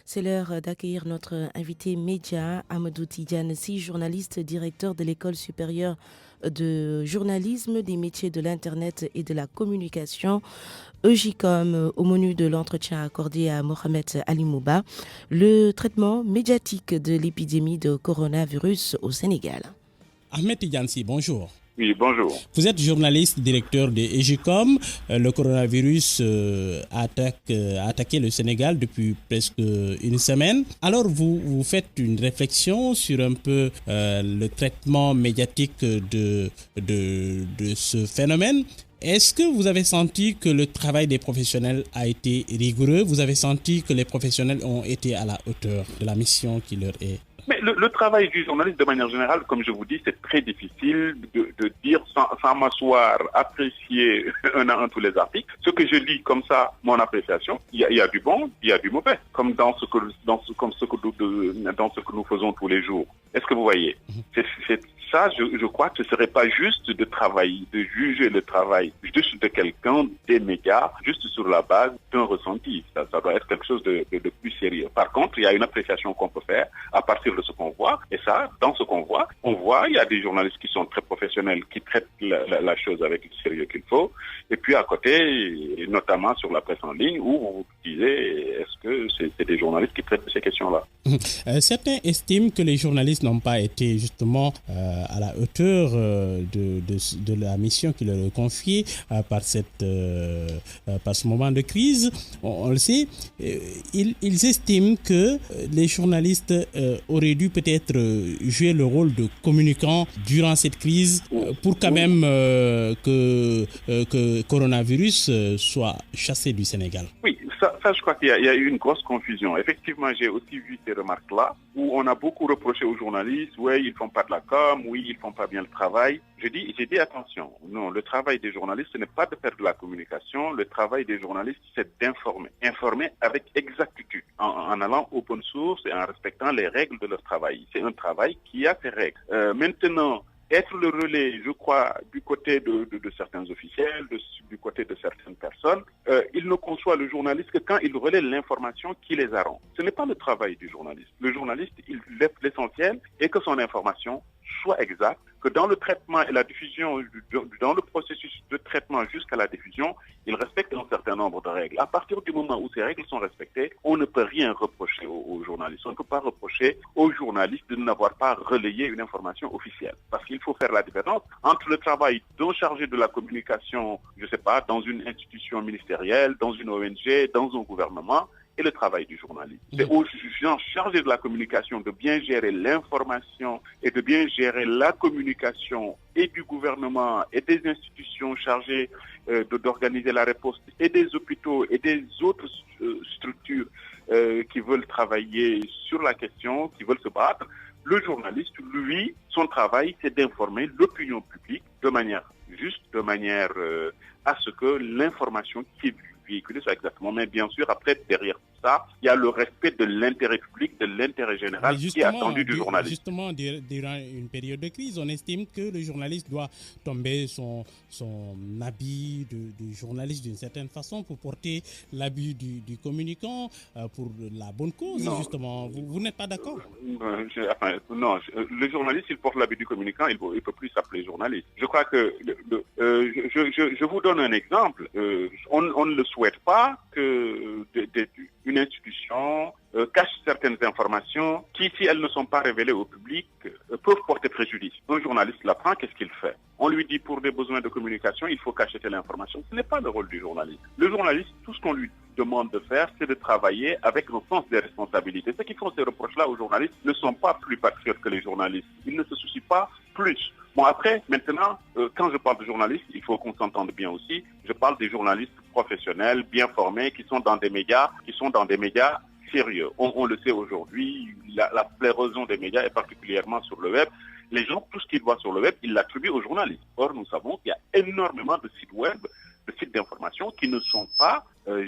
C'est l'heure d'accueillir notre invité média, Amadou Tidiane Sy, journaliste, directeur de l'École supérieure de journalisme, des métiers de l'Internet et de la communication, EJCOM, au menu de l'entretien accordé à Mohamed Ali Mouba, le traitement médiatique de l'épidémie de coronavirus au Sénégal. Ahmed Tidiane Sy, bonjour. Oui, bonjour. Vous êtes journaliste, directeur de EJCOM. Le coronavirus a attaqué le Sénégal depuis presque une semaine. Alors, vous faites une réflexion sur un peu le traitement médiatique de ce phénomène. Est-ce que vous avez senti que le travail des professionnels a été rigoureux? Vous avez senti que les professionnels ont été à la hauteur de la mission qui leur est? Mais le travail du journaliste, de manière générale, comme je vous dis, c'est très difficile de dire sans m'asseoir, apprécier un à un tous les articles. Ce que je lis comme ça, mon appréciation, il y a du bon, il y a du mauvais, comme dans ce que nous faisons tous les jours. Est-ce que vous voyez? C'est ça, je crois que ce serait pas juste de travailler, de juger le travail juste de quelqu'un, des médias, juste sur la base d'un ressenti. Ça doit être quelque chose de plus sérieux. Par contre, il y a une appréciation qu'on peut faire à partir de ce qu'on voit. Et ça, dans ce qu'on voit, il y a des journalistes qui sont très professionnels, qui traitent la chose avec le sérieux qu'il faut. Et puis à côté, notamment sur la presse en ligne, où vous disiez, est-ce que c'est des journalistes qui traitent de ces questions-là? Certains estiment que les journalistes n'ont pas été justement à la hauteur de la mission qui leur est confiée par ce moment de crise. On le sait, ils estiment que les journalistes auraient dû peut-être jouer le rôle de communicant durant cette crise pour quand même que coronavirus soit chassé du Sénégal. Oui, ça je crois qu'il y a eu une grosse confusion. Effectivement, j'ai aussi vu ces remarques-là où on a beaucoup reproché aux journalistes, oui, ils font pas de la com, oui, ils font pas bien le travail. J'ai dit attention, non, le travail des journalistes, ce n'est pas de faire de la communication, le travail des journalistes, c'est d'informer. Informer avec exactitude, en allant aux bonnes sources et en respectant les règles de leur travail. C'est un travail qui a ses règles. Maintenant, être le relais, je crois, du côté de certains officiels, du côté de certaines personnes, il ne conçoit le journaliste que quand il relaie l'information qui les arrange. Ce n'est pas le travail du journaliste. Le journaliste, l'essentiel est que son information soit exacte, que dans le traitement et la diffusion, dans le processus de traitement jusqu'à la diffusion, il respecte un certain nombre de règles. À partir du moment où ces règles sont respectées, on ne peut rien reprocher aux journalistes. On ne peut pas reprocher aux journalistes de n'avoir pas relayé une information officielle. Parce qu'il faut faire la différence entre le travail d'un chargé de la communication, je ne sais pas, dans une institution ministérielle, dans une ONG, dans un gouvernement, et le travail du journaliste. C'est aux gens chargés de la communication de bien gérer l'information et de bien gérer la communication et du gouvernement et des institutions chargées d'organiser la réponse et des hôpitaux et des autres structures qui veulent travailler sur la question, qui veulent se battre. Le journaliste, lui, son travail, c'est d'informer l'opinion publique de manière juste, de manière à ce que l'information qui est véhiculée soit exactement. Mais bien sûr, après, derrière ça, il y a le respect de l'intérêt public, de l'intérêt général qui est attendu du journaliste. Justement, durant une période de crise, on estime que le journaliste doit tomber son habit de journaliste d'une certaine façon pour porter l'habit du communicant pour la bonne cause, non. Justement. Vous n'êtes pas d'accord? Non, le journaliste, il porte l'habit du communicant, il ne peut plus s'appeler journaliste. Je crois que, je vous donne un exemple. On ne le souhaite pas que une institution cache certaines informations qui, si elles ne sont pas révélées au public, peuvent porter préjudice. Un journaliste l'apprend, qu'est-ce qu'il fait? On lui dit pour des besoins de communication, il faut cacher telle information. Ce n'est pas le rôle du journaliste. Le journaliste, tout ce qu'on lui demande de faire, c'est de travailler avec un sens des responsabilités. Ceux qui font ces reproches-là aux journalistes ne sont pas plus patriotes que les journalistes. Ils ne se soucient pas plus. Bon, après, maintenant, quand je parle de journalistes, il faut qu'on s'entende bien aussi. Je parle des journalistes professionnels, bien formés, qui sont dans des médias sérieux. On le sait aujourd'hui, la plérosion des médias, et particulièrement sur le web, les gens, tout ce qu'ils voient sur le web, ils l'attribuent aux journalistes. Or, nous savons qu'il y a énormément de sites web, de sites d'information qui ne sont pas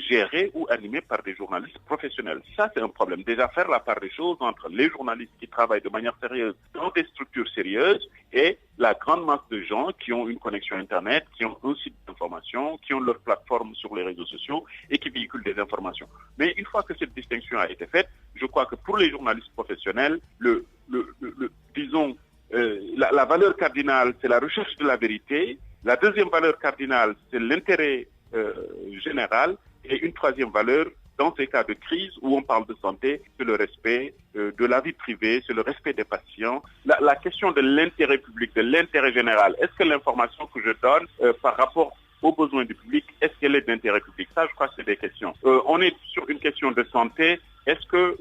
gérés ou animés par des journalistes professionnels. Ça, c'est un problème. Déjà, faire la part des choses entre les journalistes qui travaillent de manière sérieuse dans des structures sérieuses et la grande masse de gens qui ont une connexion Internet, qui ont un site d'information, qui ont leur plateforme sur les réseaux sociaux et qui véhiculent des informations. Mais une fois que cette distinction a été faite, je crois que pour les journalistes professionnels, la valeur cardinale, c'est la recherche de la vérité. La deuxième valeur cardinale, c'est l'intérêt général. Et une troisième valeur, dans ces cas de crise où on parle de santé, c'est le respect de la vie privée, c'est le respect des patients. La question de l'intérêt public, de l'intérêt général, est-ce que l'information que je donne par rapport aux besoins du public, est-ce qu'elle est d'intérêt public? Ça, je crois que c'est des questions. On est sur une question de santé. Est-ce que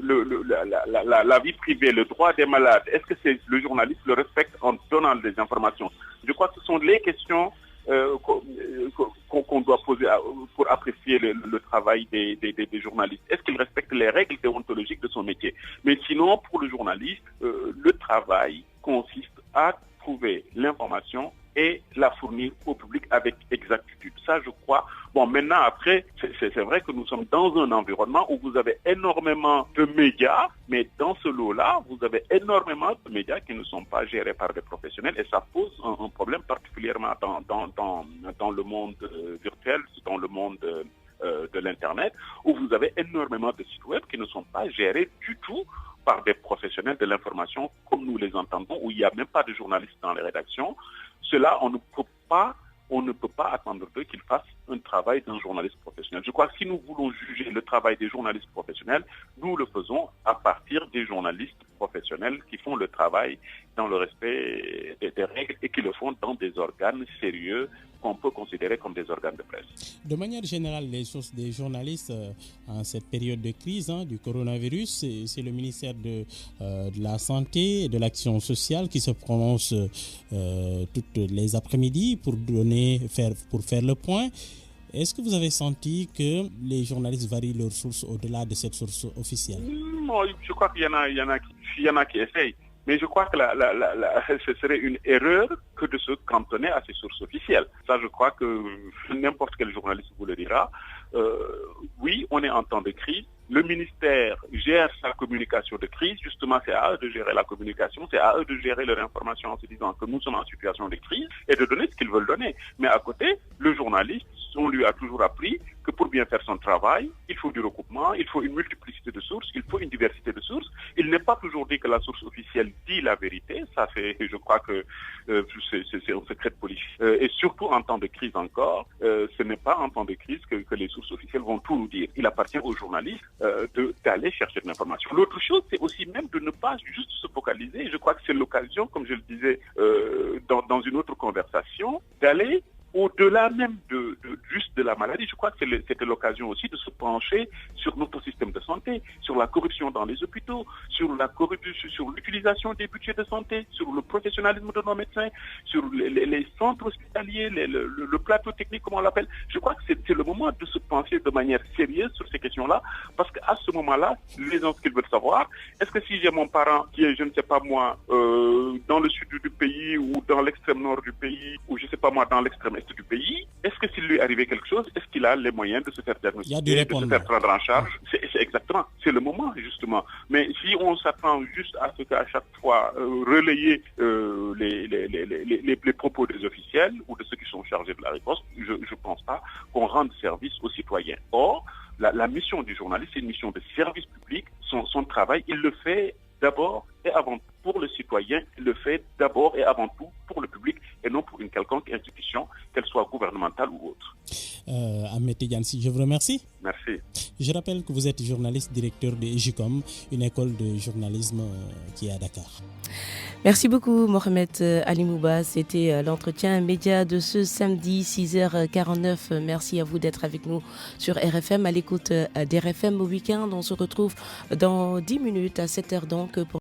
la vie privée, le droit des malades, est-ce que le journaliste le respecte en donnant des informations? Je crois que ce sont les questions qu'on doit poser pour apprécier le travail des journalistes. Est-ce qu'ils respectent les règles déontologiques de son métier? Mais sinon, pour le journaliste, le travail consiste à trouver l'information et la fournir au public avec exactitude. Ça, je crois. Bon, maintenant, après, c'est vrai que nous sommes dans un environnement où vous avez énormément de médias, mais dans ce lot-là, vous avez énormément de médias qui ne sont pas gérés par des professionnels et ça pose un problème particulièrement dans le monde virtuel, dans le monde de l'Internet, où vous avez énormément de sites web qui ne sont pas gérés du tout par des professionnels de l'information comme nous les entendons, où il n'y a même pas de journalistes dans les rédactions. Cela, on ne peut pas attendre d'eux qu'ils fassent un travail d'un journaliste professionnel. Je crois que si nous voulons juger le travail des journalistes professionnels, nous le faisons à partir des journalistes professionnels qui font le travail dans le respect des règles et qui le font dans des organes sérieux qu'on peut considérer comme des organes de presse. De manière générale, les sources des journalistes en cette période de crise du coronavirus, c'est le ministère de la Santé et de l'Action sociale qui se prononce toutes les après-midi pour faire le point. Est-ce que vous avez senti que les journalistes varient leurs sources au-delà de cette source officielle? Non, je crois qu'il y en a qui essayent. Mais je crois que ce serait une erreur que de se cantonner à ces sources officielles. Ça, je crois que n'importe quel journaliste vous le dira. Oui, on est en temps de crise. Le ministère gère sa communication de crise. Justement, c'est à eux de gérer la communication. C'est à eux de gérer leur information en se disant que nous sommes en situation de crise et de donner ce qu'ils veulent donner. Mais à côté, le journaliste, on lui a toujours appris que pour bien faire son travail, il faut du recoupement, il faut une multiplicité de sources, il faut une diversité de sources. Il n'est pas toujours dit que la source officielle dit la vérité. Ça, je crois que c'est un secret de police. Et surtout en temps de crise encore, ce n'est pas en temps de crise que les sources officielles vont tout nous dire. Il appartient aux journalistes d'aller chercher de l'information. L'autre chose, c'est aussi même de ne pas juste se focaliser. Je crois que c'est l'occasion, comme je le disais dans une autre conversation, d'aller au-delà même juste de la maladie. Je crois que c'était l'occasion aussi de se pencher sur notre système de santé, sur la corruption dans les hôpitaux, sur l'utilisation des budgets de santé, sur le professionnalisme de nos médecins, sur les centres hospitaliers, le plateau technique, comme on l'appelle. Je crois que c'est le moment de se pencher de manière sérieuse sur ces questions-là, parce qu'à ce moment-là, les gens, ce qu'ils veulent savoir, est-ce que si j'ai mon parent qui est, je ne sais pas moi, dans le sud du pays ou dans l'extrême nord du pays, ou je ne sais pas moi, dans l'extrême est du pays, est-ce que s'il lui arrivait quelque chose, est-ce qu'il a les moyens de se faire diagnostiquer, de se faire prendre en charge? C'est exactement, c'est le moment justement. Mais si on s'attend juste à ce qu'à chaque fois relayer les propos des officiels ou de ceux qui sont chargés de la réponse, je ne pense pas qu'on rende service aux citoyens. Or, la mission du journaliste, c'est une mission de service public. Son travail, il le fait d'abord et avant tout pour le citoyen, il le fait d'abord et avant tout pour le public et non pour une quelconque institution, qu'elle soit gouvernementale ou autre. Ahmed Tidiane-Sy, je vous remercie. Merci. Je rappelle que vous êtes journaliste, directeur de EJICOM, une école de journalisme qui est à Dakar. Merci beaucoup Mohamed Ali Mouba. C'était l'entretien média de ce samedi 6h49. Merci à vous d'être avec nous sur RFM, à l'écoute d'RFM au week-end. On se retrouve dans 10 minutes à 7h donc pour